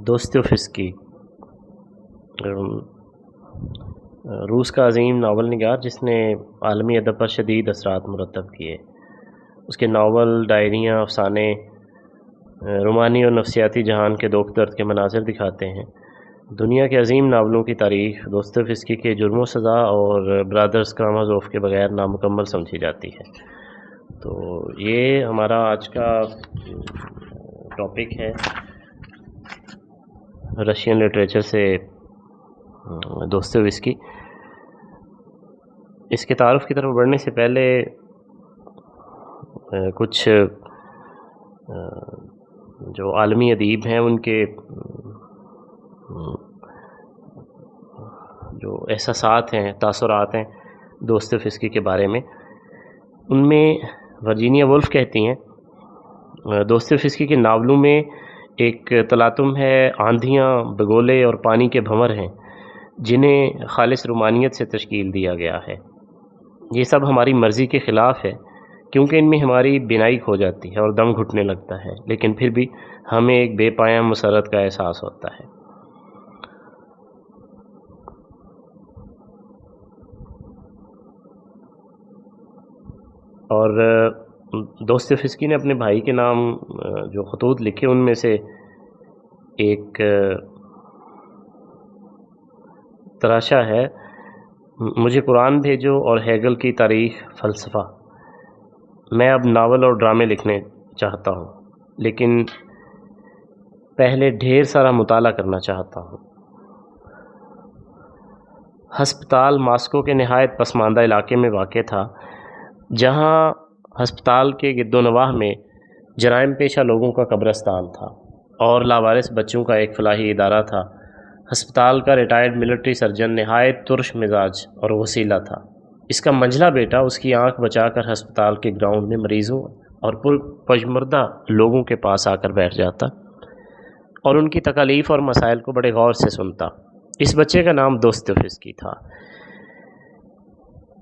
Dostoevsky रूस का अज़ीम novel निगार जिसने आलमी अदब पर शदीद असरात मुरतब किए। उसके नावल, डायरियाँ, अफ़साने रूमानी और नफ्सियाती जहान के दुख दर्द के मनाज़िर दिखाते हैं। दुनिया के अज़ीम नावलों की तारीख़ दोस्तोयेव्स्की के जुर्म सज़ा और ब्रदर्स कारामाज़ोव के बग़ैर नामुकम्मल समझी जाती है। तो ये हमारा आज का टॉपिक है, रशियन लिटरेचर से दोस्तोयेव्स्की। इसके तारुफ़ की तरफ बढ़ने से पहले कुछ जो आलमी अदीब हैं उनके जो एहसासात हैं, तासुरात हैं दोस्तोयेव्स्की के बारे में, उनमें वर्जीनिया वुल्फ कहती हैं दोस्तोयेव्स्की के नावलों में एक तलातुम है, आंधियाँ, बगोले और पानी के भंवर हैं जिन्हें खालिस रूमानियत से तश्कील दिया गया है। ये सब हमारी मर्ज़ी के ख़िलाफ़ है क्योंकि इनमें हमारी बिनाई खो जाती है और दम घुटने लगता है, लेकिन फिर भी हमें एक बेपाया मसरत का एहसास होता है। और दोस्तोयेव्स्की ने अपने भाई के नाम जो ख़तूत लिखे उनमें से एक तराशा है, मुझे कुरान भेजो और हेगल की तारीख़ फ़लसफ़ा। मैं अब नावल और ड्रामे लिखने चाहता हूँ, लेकिन पहले ढेर सारा मुताला करना चाहता हूँ। हस्पताल मॉस्को के नहायत पसमानदा इलाके में वाक़ था, जहाँ हस्पताल के गिरदोनवाह में जराइम पेशा लोगों का कब्रिस्तान था और लावारिस बच्चों का एक फलाही इदारा था। हस्पताल का रिटायर्ड मिलिट्री सर्जन नहायत तुर्श मिजाज और वसीला था। इसका मंझला बेटा उसकी आंख बचाकर हस्पताल के ग्राउंड में मरीज़ों और पशमर्दा लोगों के पास आकर बैठ जाता और उनकी तकालीफ़ और मसाइल को बड़े गौर से सुनता। इस बच्चे का नाम दोस्तोयेव्स्की था।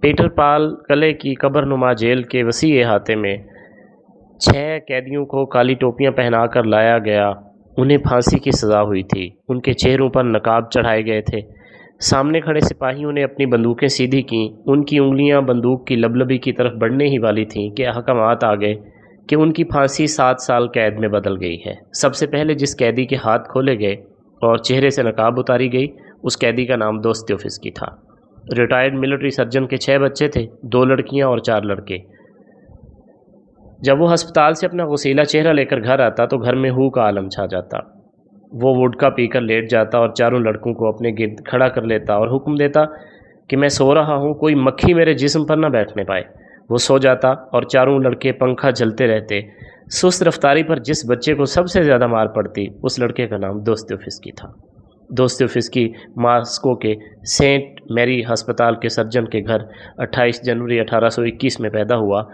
पीटर पाल कले की कब्रनुमा जेल के वसी अहाते में 6 कैदियों को काली टोपियां पहनाकर लाया गया। उन्हें फांसी की सज़ा हुई थी। उनके चेहरों पर नकाब चढ़ाए गए थे। सामने खड़े सिपाहियों ने अपनी बंदूकें सीधी की। उनकी उंगलियां बंदूक की लबलबी की तरफ बढ़ने ही वाली थीं कि अहकामात आ गए कि उनकी फांसी 7 साल कैद में बदल गई है। सबसे पहले जिस कैदी के हाथ खोले गए और चेहरे से नकाब उतारी गई, उस कैदी का नाम दोस्तोयेव्स्की था। रिटायर्ड मिलिट्री सर्जन के 6 बच्चे थे, 2 लड़कियां और 4 लड़के। जब वो हस्पताल से अपना वसीला चेहरा लेकर घर आता तो घर में हू का आलम छा जाता। वो वुडका पीकर लेट जाता और चारों लड़कों को अपने गिर्द खड़ा कर लेता और हुक्म देता कि मैं सो रहा हूँ, कोई मक्खी मेरे जिस्म पर ना बैठने पाए। वो सो जाता और चारों लड़के पंखा झलते रहते। सुस्त रफ्तारी पर जिस बच्चे को सबसे ज़्यादा मार पड़ती, उस लड़के का नाम दोस्तोयेव्स्की था। दोस्तोयेव्स्की मॉस्को के सेंट मैरी अस्पताल के सर्जन के घर 28 जनवरी 1821 में पैदा हुआ।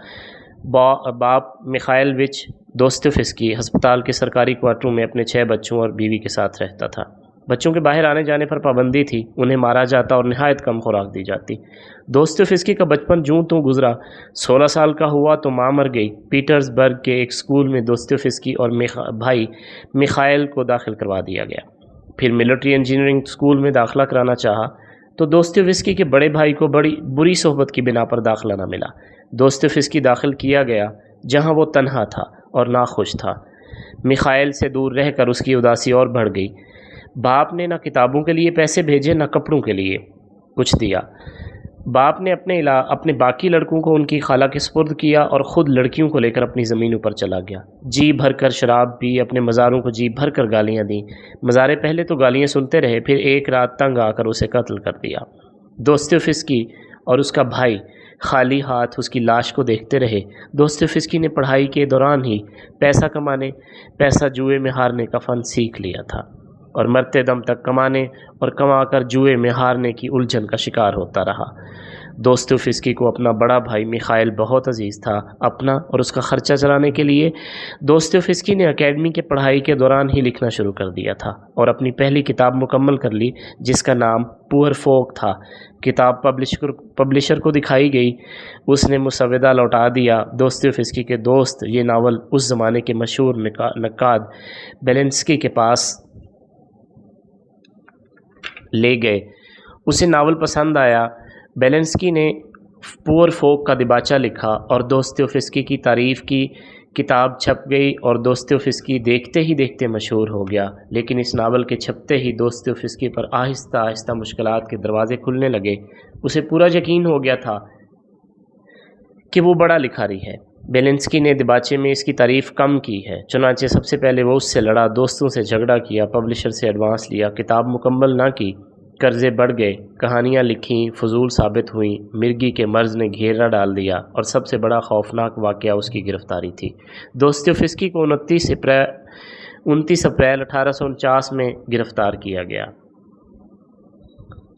बाप मिखाइलोविच दोस्तोयेव्स्की अस्पताल के सरकारी क्वार्टरों में अपने 6 बच्चों और बीवी के साथ रहता था। बच्चों के बाहर आने जाने पर पाबंदी थी, उन्हें मारा जाता और नहायत कम खुराक दी जाती। दोस्तोयेव्स्की का बचपन यूं तो गुजरा। 16 साल का हुआ तो माँ मर गई। पीटर्सबर्ग के एक स्कूल में दोस्तोयेव्स्की और भाई मिखाइल को दाखिल करवा दिया गया। फिर मिलिट्री इंजीनियरिंग स्कूल में दाखिला कराना चाहा तो दोस्तोयेव्स्की के बड़े भाई को बड़ी बुरी सोहबत की बिना पर दाखिला न मिला। दोस्तोयेव्स्की दाखिल किया गया जहां वो तन्हा था और नाखुश था। मिखाइल से दूर रहकर उसकी उदासी और बढ़ गई। बाप ने न किताबों के लिए पैसे भेजे, न कपड़ों के लिए कुछ दिया। बाप ने अपने बाकी लड़कों को उनकी खाला के सुपुर्द किया और ख़ुद लड़कियों को लेकर अपनी ज़मीनों पर चला गया। जी भर कर शराब पी, अपने मज़ारों को जी भर कर गालियाँ दी। मज़ारे पहले तो गालियाँ सुनते रहे, फिर एक रात तंग आकर उसे कत्ल कर दिया। दोस्तोयेव्स्की और उसका भाई खाली हाथ उसकी लाश को देखते रहे। दोस्तोयेव्स्की ने पढ़ाई के दौरान ही पैसा जुए में हारने का फ़न सीख लिया था और मरते दम तक कमाने और कमाकर जुए में हारने की उलझन का शिकार होता रहा। दोस्तोयेव्स्की को अपना बड़ा भाई मिखाइल बहुत अजीज़ था। अपना और उसका ख़र्चा चलाने के लिए दोस्तोयेव्स्की ने एकेडमी के पढ़ाई के दौरान ही लिखना शुरू कर दिया था और अपनी पहली किताब मुकम्मल कर ली, जिसका नाम पुअर फोक था। किताब पब्लिशर को दिखाई गई, उसने मुसवदा लौटा दिया। दोस्तोयेव्स्की के दोस्त ये नावल उस ज़माने के मशहूर नक्काद बेलेंस्की के पास لے گئے۔ اسے ناول پسند آیا۔ بیلنسکی نے پور فوک کا دباچہ لکھا اور دوستویفسکی کی تعریف کی کتاب چھپ گئی اور دوستویفسکی دیکھتے ہی دیکھتے مشہور ہو گیا۔ لیکن اس ناول کے چھپتے ہی دوستویفسکی پر آہستہ آہستہ مشکلات کے دروازے کھلنے لگے۔ اسے پورا یقین ہو گیا تھا کہ وہ بڑا لکھاری ہے۔ بیلنسکی نے دباچے میں اس کی تعریف کم کی ہے، چنانچہ سب سے پہلے وہ اس سے لڑا، دوستوں سے جھگڑا کیا، پبلشر سے ایڈوانس لیا، کتاب مکمل نہ کی، قرضے بڑھ گئے، کہانیاں لکھیں فضول ثابت ہوئیں، مرگی کے مرض نے گھیرا ڈال دیا اور سب سے بڑا خوفناک واقعہ اس کی گرفتاری تھی۔ دوستویفسکی کو 29 اپریل 1849 میں گرفتار کیا گیا۔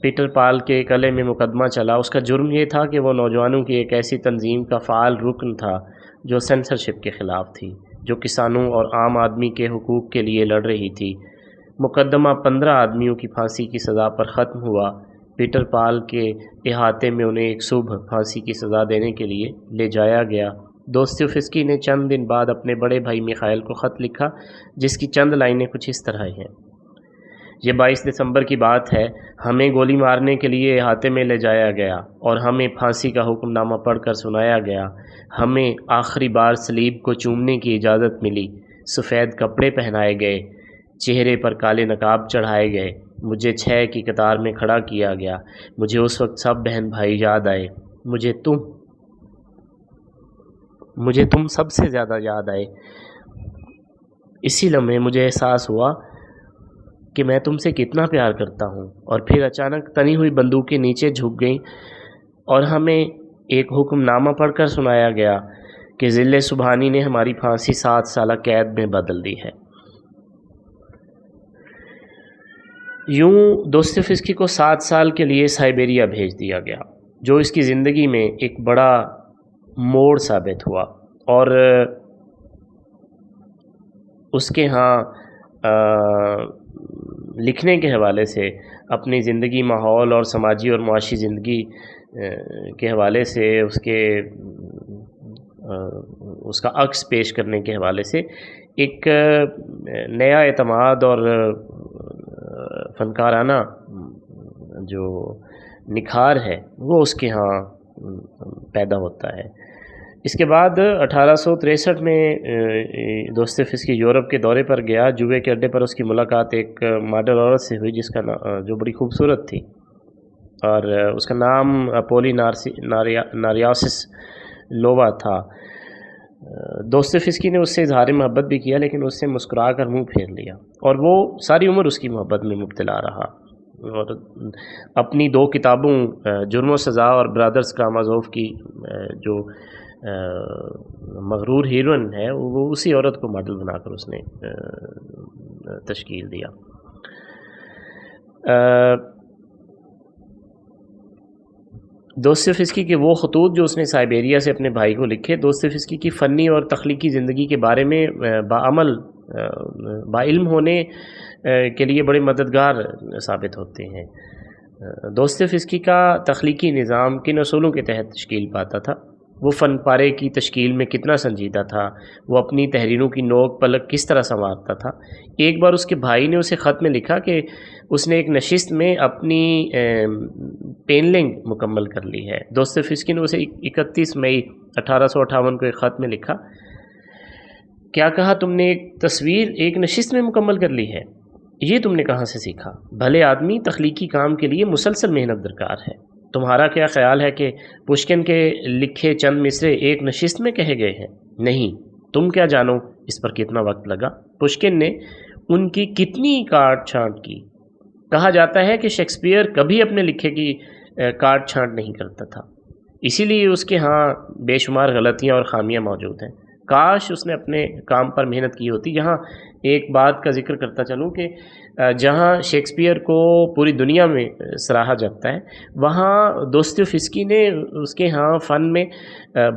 پیٹر پال کے قلعے میں مقدمہ چلا۔ اس کا جرم یہ تھا کہ وہ نوجوانوں کی ایک ایسی تنظیم کا فعال رکن تھا جو سینسرشپ کے خلاف تھی، جو کسانوں اور عام آدمی کے حقوق کے لیے لڑ رہی تھی۔ مقدمہ 15 آدمیوں کی پھانسی کی سزا پر ختم ہوا۔ پیٹر پال کے احاطے میں انہیں ایک صبح پھانسی کی سزا دینے کے لیے لے جایا گیا۔ دوستویفسکی نے چند دن بعد اپنے بڑے بھائی میخائیل کو خط لکھا، جس کی چند لائنیں کچھ اس طرح ہیں۔ یہ 22 دسمبر کی بات ہے۔ ہمیں گولی مارنے کے لیے احاطے میں لے جایا گیا اور ہمیں پھانسی کا حکم نامہ پڑھ کر سنایا گیا۔ ہمیں آخری بار صلیب کو چومنے کی اجازت ملی، سفید کپڑے پہنائے گئے، چہرے پر کالے نقاب چڑھائے گئے، مجھے 6 کی قطار میں کھڑا کیا گیا۔ مجھے اس وقت سب بہن بھائی یاد آئے، مجھے تم سب سے زیادہ یاد آئے۔ اسی لمحے مجھے احساس ہوا کہ میں تم سے کتنا پیار کرتا ہوں۔ اور پھر اچانک تنی ہوئی بندوقیں نیچے جھک گئیں اور ہمیں ایک حکم نامہ پڑھ کر سنایا گیا کہ ضلع سبحانی نے ہماری پھانسی 7 سالہ قید میں بدل دی ہے۔ یوں دوستویفسکی کو 7 سال کے لیے سائبیریا بھیج دیا گیا، جو اس کی زندگی میں ایک بڑا موڑ ثابت ہوا اور اس کے ہاں لکھنے کے حوالے سے، اپنی زندگی، ماحول اور سماجی اور معاشی زندگی کے حوالے سے، اس کا عکس پیش کرنے کے حوالے سے ایک نیا اعتماد اور فنکارانہ جو نکھار ہے وہ اس کے ہاں پیدا ہوتا ہے۔ اس کے بعد 1863 میں دوستویفسکی یورپ کے دورے پر گیا۔ جوئے کے اڈے پر اس کی ملاقات ایک ماڈل عورت سے ہوئی جس کا جو بڑی خوبصورت تھی اور اس کا نام پولی ناریاسس لووا تھا۔ دوستویفسکی نے اس سے اظہار محبت بھی کیا، لیکن اس سے مسکرا کر منہ پھیر لیا اور وہ ساری عمر اس کی محبت میں مبتلا رہا اور اپنی 2 کتابوں جرم و سزا اور برادرز کارامازوف کی جو مغرور ہیروئن ہے وہ اسی عورت کو ماڈل بنا کر اس نے تشکیل دیا۔ دوستویفسکی کے وہ خطوط جو اس نے سائبیریا سے اپنے بھائی کو لکھے، دوستویفسکی کی فنی اور تخلیقی زندگی کے بارے میں باعلم ہونے کے لیے بڑے مددگار ثابت ہوتے ہیں۔ دوستویفسکی کا تخلیقی نظام کن اصولوں کے تحت تشکیل پاتا تھا؟ وہ فن پارے کی تشکیل میں کتنا سنجیدہ تھا؟ وہ اپنی تحریروں کی نوک پلک کس طرح سنوارتا تھا؟ ایک بار اس کے بھائی نے اسے خط میں لکھا کہ اس نے ایک نشست میں اپنی پینلنگ مکمل کر لی ہے۔ دوستویفسکی نے اسے 31 مئی 1858 کو ایک خط میں لکھا، کیا کہا تم نے ایک تصویر ایک نشست میں مکمل کر لی ہے؟ یہ تم نے کہاں سے سیکھا؟ بھلے آدمی، تخلیقی کام کے لیے مسلسل محنت درکار ہے۔ تمہارا کیا خیال ہے کہ پشکن کے لکھے چند مصرے ایک نشست میں کہے گئے ہیں؟ نہیں، تم کیا جانو اس پر کتنا وقت لگا؟ پشکن نے ان کی کتنی کاٹ چھانٹ کی؟ کہا جاتا ہے کہ شیکسپیئر کبھی اپنے لکھے کی کاٹ چھانٹ نہیں کرتا تھا، اسی لیے اس کے ہاں بے شمار غلطیاں اور خامیاں موجود ہیں۔ کاش اس نے اپنے کام پر محنت کی ہوتی۔ یہاں ایک بات کا ذکر کرتا چلوں کہ جہاں شیکسپیئر کو پوری دنیا میں سراہا جاتا ہے، وہاں دوستویفسکی نے اس کے ہاں فن میں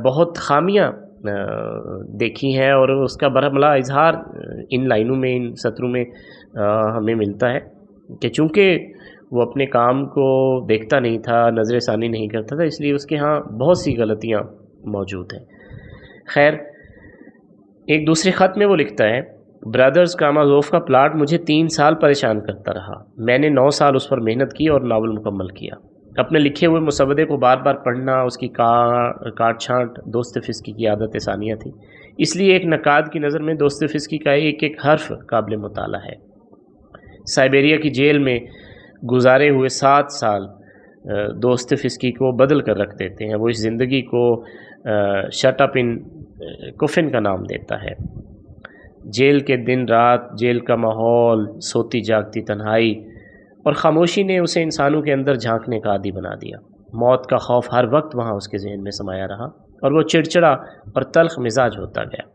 بہت خامیاں دیکھی ہیں اور اس کا برہملا اظہار ان لائنوں میں، ان سطروں میں ہمیں ملتا ہے کہ چونکہ وہ اپنے کام کو دیکھتا نہیں تھا، نظر ثانی نہیں کرتا تھا، اس لیے اس کے ہاں بہت سی غلطیاں موجود ہیں۔ خیر، ایک دوسرے خط میں وہ لکھتا ہے، برادرز کامازوف کا پلاٹ مجھے 3 سال پریشان کرتا رہا۔ میں نے 9 سال اس پر محنت کی اور ناول مکمل کیا۔ اپنے لکھے ہوئے مسودے کو بار بار پڑھنا، اس کی کاٹ چھانٹ دوستویفسکی کی عادت ثانیہ تھی۔ اس لیے ایک نقاد کی نظر میں دوستویفسکی کا ایک ایک حرف قابل مطالعہ ہے۔ سائبیریا کی جیل میں گزارے ہوئے 7 سال دوستویفسکی کو بدل کر رکھ دیتے ہیں۔ وہ اس زندگی کو شٹ اپ ان کفن کا نام دیتا ہے۔ جیل کے دن رات، جیل کا ماحول، سوتی جاگتی تنہائی اور خاموشی نے اسے انسانوں کے اندر جھانکنے کا عادی بنا دیا۔ موت کا خوف ہر وقت وہاں اس کے ذہن میں سمایا رہا اور وہ چڑچڑا اور تلخ مزاج ہوتا گیا۔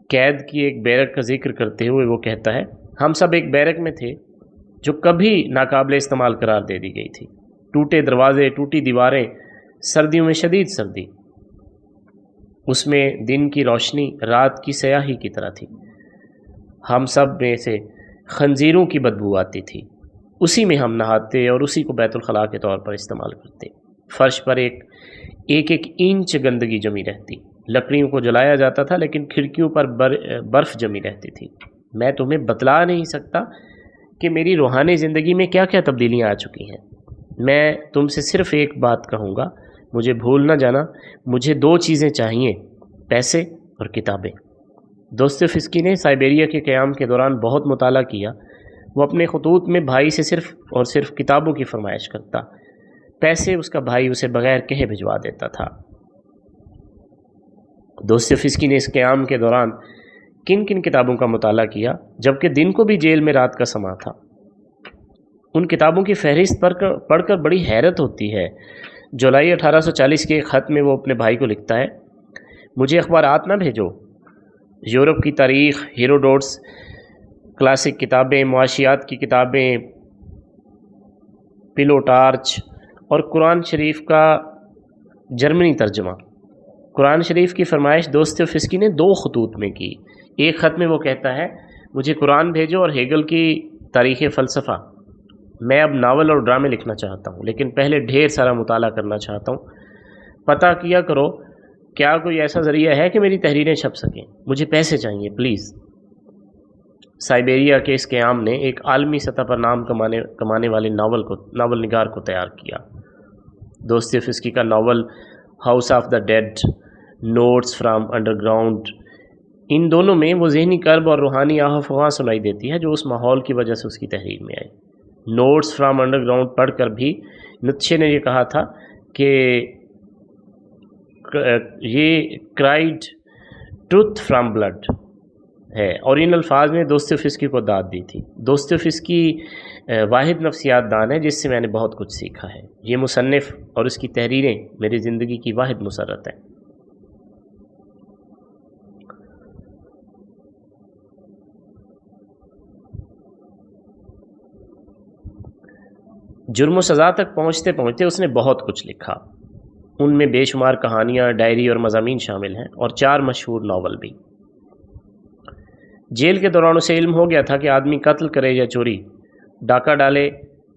قید کی ایک بیرک کا ذکر کرتے ہوئے وہ کہتا ہے، ہم سب ایک بیرک میں تھے جو کبھی ناقابل استعمال قرار دے دی گئی تھی۔ ٹوٹے دروازے، ٹوٹی دیواریں، سردیوں میں شدید سردی، اس میں دن کی روشنی رات کی سیاہی کی طرح تھی۔ ہم سب میں سے خنزیروں کی بدبو آتی تھی، اسی میں ہم نہاتے اور اسی کو بیت الخلاء کے طور پر استعمال کرتے۔ فرش پر ایک انچ گندگی جمی رہتی، لکڑیوں کو جلایا جاتا تھا لیکن کھڑکیوں پر برف جمی رہتی تھی۔ میں تمہیں بتلا نہیں سکتا کہ میری روحانی زندگی میں کیا کیا تبدیلیاں آ چکی ہیں۔ میں تم سے صرف ایک بات کہوں گا، مجھے بھول نہ جانا، مجھے 2 چیزیں چاہیے، پیسے اور کتابیں۔ دوستویفسکی نے سائبیریا کے قیام کے دوران بہت مطالعہ کیا۔ وہ اپنے خطوط میں بھائی سے صرف اور صرف کتابوں کی فرمائش کرتا، پیسے اس کا بھائی اسے بغیر کہے بھجوا دیتا تھا۔ دوستویفسکی نے اس قیام کے دوران کن کن کتابوں کا مطالعہ کیا، جبکہ دن کو بھی جیل میں رات کا سما تھا؟ ان کتابوں کی فہرست پڑھ کر بڑی حیرت ہوتی ہے۔ جولائی 1840 کے ایک خط میں وہ اپنے بھائی کو لکھتا ہے، مجھے اخبارات نہ بھیجو، یورپ کی تاریخ، ہیروڈوٹس، کلاسک کتابیں، معاشیات کی کتابیں، پلوٹارچ اور قرآن شریف کا جرمنی ترجمہ۔ قرآن شریف کی فرمائش دوستویفسکی نے 2 خطوط میں کی۔ ایک خط میں وہ کہتا ہے، مجھے قرآن بھیجو اور ہیگل کی تاریخ فلسفہ۔ میں اب ناول اور ڈرامے لکھنا چاہتا ہوں، لیکن پہلے ڈھیر سارا مطالعہ کرنا چاہتا ہوں۔ پتہ کیا کرو کیا کوئی ایسا ذریعہ ہے کہ میری تحریریں چھپ سکیں؟ مجھے پیسے چاہیے پلیز۔ سائبیریا کے اس قیام نے ایک عالمی سطح پر نام کمانے والے ناول نگار کو تیار کیا۔ دوستویفسکی کا novel house of the dead, notes from underground, ان دونوں میں وہ ذہنی کرب اور روحانی آہ و فغاں سنائی دیتی ہے جو اس ماحول کی وجہ سے اس کی تحریر میں آئی۔ نوٹس فرام انڈر گراؤنڈ پڑھ کر بھی نیتشے نے یہ کہا تھا کہ یہ کرائڈ ٹروتھ فرام بلڈ ہے، اور ان الفاظ میں دوستویفسکی کو داد دی تھی۔ دوستویفسکی واحد نفسیات دان ہے جس سے میں نے بہت کچھ سیکھا ہے۔ یہ مصنف اور اس کی تحریریں میری زندگی کی واحد مسرت ہیں۔ جرم و سزا تک پہنچتے پہنچتے اس نے بہت کچھ لکھا۔ ان میں بے شمار کہانیاں، ڈائری اور مضامین شامل ہیں، اور 4 مشہور ناول بھی۔ جیل کے دوران اسے علم ہو گیا تھا کہ آدمی قتل کرے یا چوری، ڈاکہ ڈالے،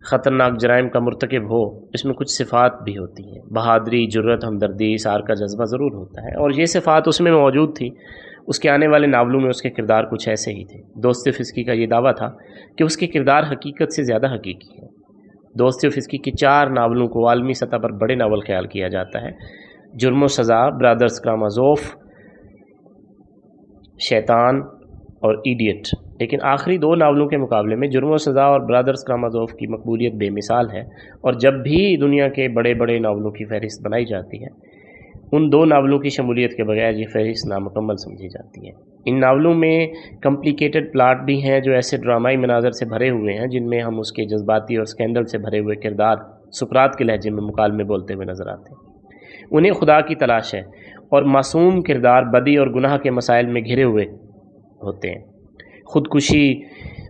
خطرناک جرائم کا مرتکب ہو، اس میں کچھ صفات بھی ہوتی ہیں۔ بہادری، جرأت، ہمدردی، اثار کا جذبہ ضرور ہوتا ہے، اور یہ صفات اس میں موجود تھی۔ اس کے آنے والے ناولوں میں اس کے کردار کچھ ایسے ہی تھے۔ دوستویفسکی کا یہ دعویٰ تھا کہ اس کے کردار حقیقت سے زیادہ حقیقی ہیں۔ دوستویفسکی کی 4 ناولوں کو عالمی سطح پر بڑے ناول خیال کیا جاتا ہے: جرم و سزا، برادرز کامازوف، شیطان اور ایڈیٹ۔ لیکن آخری 2 ناولوں کے مقابلے میں جرم و سزا اور برادرز کامازوف کی مقبولیت بے مثال ہے، اور جب بھی دنیا کے بڑے بڑے ناولوں کی فہرست بنائی جاتی ہے، ان 2 ناولوں کی شمولیت کے بغیر یہ فہرست نامکمل سمجھی جاتی ہے۔ ان ناولوں میں کمپلیکیٹڈ پلاٹ بھی ہیں جو ایسے ڈرامائی مناظر سے بھرے ہوئے ہیں جن میں ہم اس کے جذباتی اور سکینڈل سے بھرے ہوئے کردار سقراط کے لہجے میں مکالمے بولتے ہوئے نظر آتے ہیں۔ انہیں خدا کی تلاش ہے، اور معصوم کردار بدی اور گناہ کے مسائل میں گھرے ہوئے ہوتے ہیں۔ خودکشی،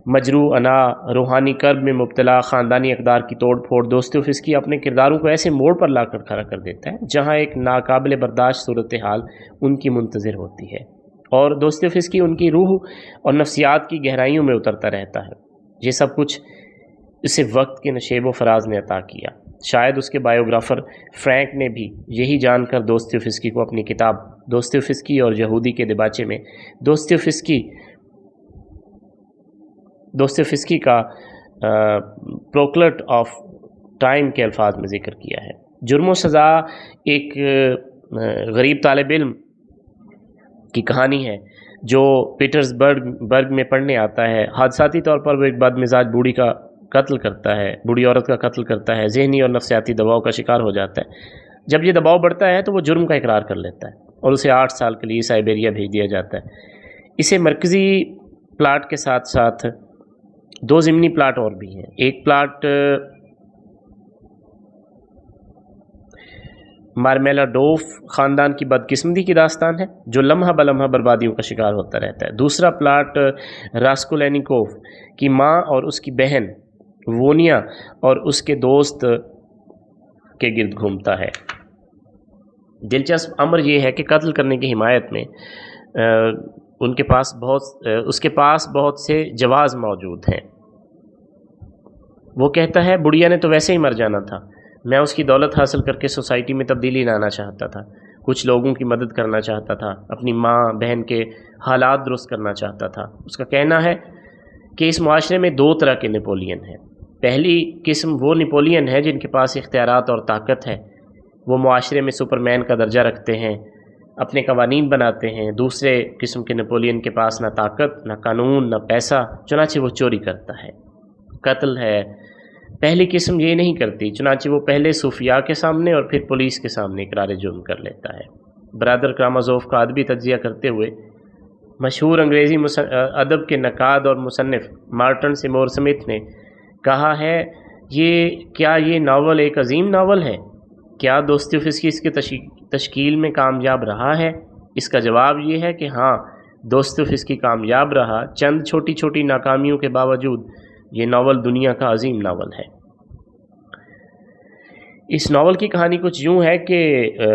مجروح انا، روحانی کرب میں مبتلا، خاندانی اقدار کی توڑ پھوڑ، دوستویفسکی اپنے کرداروں کو ایسے موڑ پر لا کر کھڑا کر دیتا ہے جہاں ایک ناقابل برداشت صورتحال ان کی منتظر ہوتی ہے، اور دوستویفسکی ان کی روح اور نفسیات کی گہرائیوں میں اترتا رہتا ہے۔ یہ سب کچھ اسے وقت کے نشیب و فراز نے عطا کیا۔ شاید اس کے بائیوگرافر فرینک نے بھی یہی جان کر دوستویفسکی کو اپنی کتاب दोस्तोयेव्स्की और यहूदी के दिबाचे में दोस्तोयेव्स्की का प्रोक्लट ऑफ टाइम के अल्फाज में ज़िक्र किया है। जुर्म व सज़ा एक गरीब तालिब इल्म की कहानी है जो पीटर्सबर्ग में पढ़ने आता है। हादसाती तौर पर वो एक बदमिजाज बूढ़ी औरत का कत्ल करता है, ज़हनी और नफ्सियाती दबाव का शिकार हो जाता है। जब ये दबाव बढ़ता है तो वो जुर्म का इकरार कर लेता है और उसे 8 साल के लिए साइबेरिया भेज दिया जाता है। इसे मरकज़ी प्लाट के साथ साथ 2 ज़िमनी प्लाट और भी हैं। एक प्लाट मार्मेलाडोफ ख़ानदान की बदकिस्मती की दास्तान है जो लम्हा बलम्हा बर्बादियों का शिकार होता रहता है। दूसरा प्लाट रास्कोलेनिकोव की माँ और उसकी बहन वोनिया और उसके दोस्त के गिर्द घूमता है। दिलचस्प अमर ये है कि कत्ल करने की हिमायत में उसके पास बहुत से जवाज़ मौजूद हैं। वो कहता है बुढ़िया ने तो वैसे ही मर जाना था, मैं उसकी दौलत हासिल करके सोसाइटी में तब्दीली लाना चाहता था, कुछ लोगों की मदद करना चाहता था, अपनी माँ बहन के हालात दुरुस्त करना चाहता था। उसका कहना है कि इस मुआशरे में 2 तरह के नेपोलियन हैं। पहली किस्म वो नेपोलियन है जिनके पास इख्तियारात और ताकत है, वो मुआशरे में सुपरमैन का दर्जा रखते हैं, अपने कवानीन बनाते हैं। दूसरे किस्म के नेपोलियन के पास ना ताकत, ना कानून, ना पैसा, चुनांचे वो चोरी करता है। कत्ल है पहली किस्म ये नहीं करती, चुनांचे वो पहले सूफिया के सामने और फिर पुलिस के सामने इकरार जुर्म कर लेता है। ब्रादर कारामाज़ोव का अदबी तज्ज़िया करते हुए मशहूर अंग्रेज़ी अदब के नक़ाद और मुसन्निफ़ मार्टिन सेमोर स्मिथ ने कहा है क्या ये नावल एक अजीम नावल है? क्या दोस्तोयेव्स्की इसके तश्कील में कामयाब रहा है? इसका जवाब ये है कि हाँ, दोस्तोयेव्स्की कामयाब रहा। चंद छोटी छोटी नाकामियों के बावजूद ये नावल दुनिया का अजीम नावल है। इस नावल की कहानी कुछ यूँ है कि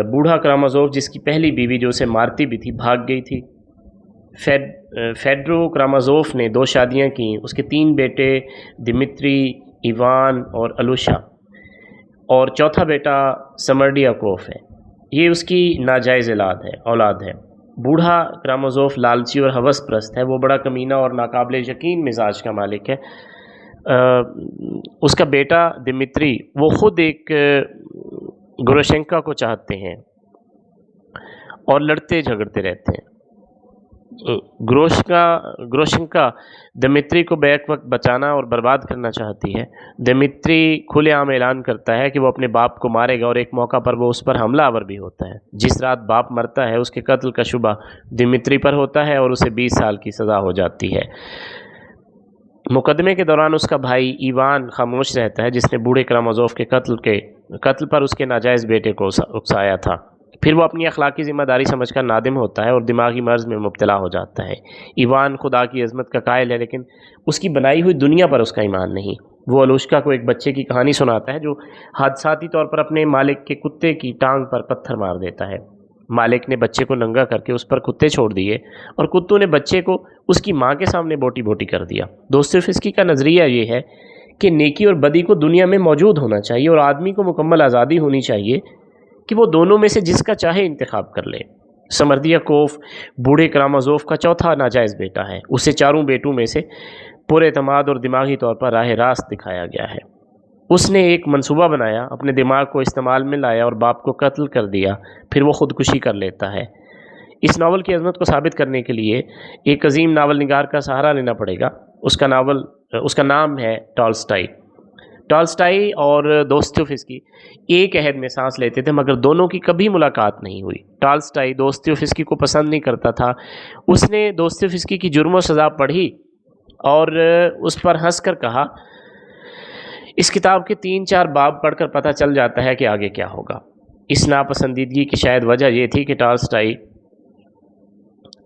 बूढ़ा कारामाज़ोव जिसकी पहली बीवी जो उसे मारती भी थी भाग गई थी। फेडरो कारामाज़ोव ने 2 शादियाँ की। उसके 3 बेटे दिमित्री, इवान और अलुशा और चौथा बेटा समर्डियाकोव है। ये उसकी नाजायज़ औलाद है। बूढ़ा कारामाज़ोव लालची और हवसप्रस्त है। वो बड़ा कमीना और नाकाबिले यकीन मिजाज का मालिक है। उसका बेटा दिमित्री वो ख़ुद एक ग्रोशेंका को चाहते हैं और लड़ते झगड़ते रहते हैं। ग्रोशेंका दिमित्री को बैक वक्त बचाना और बर्बाद करना चाहती है। दिमित्री खुलेआम ऐलान करता है कि वो अपने बाप को मारेगा और एक मौका पर वो उस पर हमलावर भी होता है। जिस रात बाप मरता है उसके कत्ल का शुबा दिमित्री पर होता है और उसे 20 साल की सज़ा हो जाती है। मुकदमे के दौरान उसका भाई इवान खामोश रहता है जिसने बूढ़े कारामाज़ोव के कत्ल पर उसके नाजायज़ बेटे को उकसाया था। फिर वो अपनी अखलाकी ज़िम्मेदारी समझकर नादिम होता है और दिमागी मर्ज़ में मुब्तला हो जाता है। इवान खुदा की अज़मत का कायल है लेकिन उसकी बनाई हुई दुनिया पर उसका ईमान नहीं। वो अलुष्का को एक बच्चे की कहानी सुनाता है जो हादसाती तौर पर अपने मालिक के कुत्ते की टांग पर पत्थर मार देता है। मालिक ने बच्चे को नंगा करके उस पर कुत्ते छोड़ दिए और कुत्तों ने बच्चे को उसकी माँ के सामने बोटी बोटी कर दिया। दोस्तोयेव्स्की का नज़रिया ये है कि नेकी और बदी को दुनिया में मौजूद होना चाहिए और आदमी को मुकम्मल आज़ादी होनी चाहिए कि वो दोनों में से जिसका चाहे इंतखाब कर ले। समर्दियाकोव बूढ़े कारामाज़ोव का चौथा नाजायज़ बेटा है। उसे 4 बेटों में से पुरएतमाद और दिमागी तौर पर राह रास्त दिखाया गया है। उसने एक मंसूबा बनाया, अपने दिमाग को इस्तेमाल में लाया और बाप को कत्ल कर दिया। फिर वो ख़ुदकुशी कर लेता है। इस नावल की अज़मत को साबित करने के लिए एक अजीम नावल निगार का सहारा लेना पड़ेगा। उसका नाम है टॉल्स्टाई और दोस्तोयेव्स्की एक अहद में सांस लेते थे मगर दोनों की कभी मुलाकात नहीं हुई। टॉल्स्टाई दोस्तोयेव्स्की को पसंद नहीं करता था। उसने दोस्तोयेव्स्की की जुर्म व सज़ा पढ़ी और उस पर हंसकर कहा, इस किताब के 3-4 बाब पढ़कर पता चल जाता है कि आगे क्या होगा। इस नापसंदीदगी की शायद वजह यह थी कि टॉल्स्टाई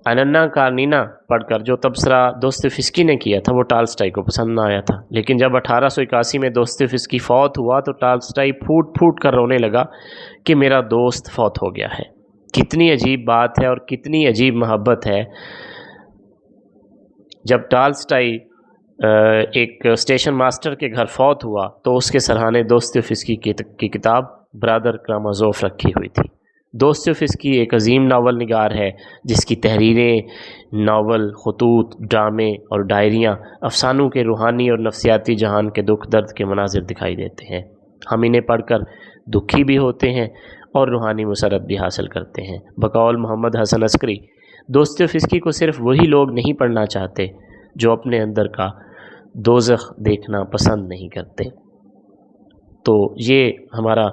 अनन्ना कारेनिना पढ़कर जो तबसरा दोस्तोयेव्स्की ने किया था वो टॉल्स्टाई को पसंद ना आया था। लेकिन जब 1881 में दोस्तोयेव्स्की फौत हुआ तो टॉल्स्टाई फूट फूट कर रोने लगा कि मेरा दोस्त फौत हो गया है। कितनी अजीब बात है और कितनी अजीब मोहब्बत है। जब टॉल्स्टाई एक स्टेशन मास्टर के घर फौत हुआ तो उसके सरहाने दोस्तोयेव्स्की की किताब ब्रादर कारामाज़ोव रखी हुई थी। دوستویفسکی ایک عظیم ناول نگار ہے جس کی تحریریں، ناول، خطوط، ڈرامے اور ڈائریاں افسانوں کے روحانی اور نفسیاتی جہان کے دکھ درد کے مناظر دکھائی دیتے ہیں۔ ہم انہیں پڑھ کر دکھی بھی ہوتے ہیں اور روحانی مسرت بھی حاصل کرتے ہیں۔ بقول محمد حسن عسکری، دوستویفسکی کو صرف وہی لوگ نہیں پڑھنا چاہتے جو اپنے اندر کا دوزخ دیکھنا پسند نہیں کرتے۔ تو یہ ہمارا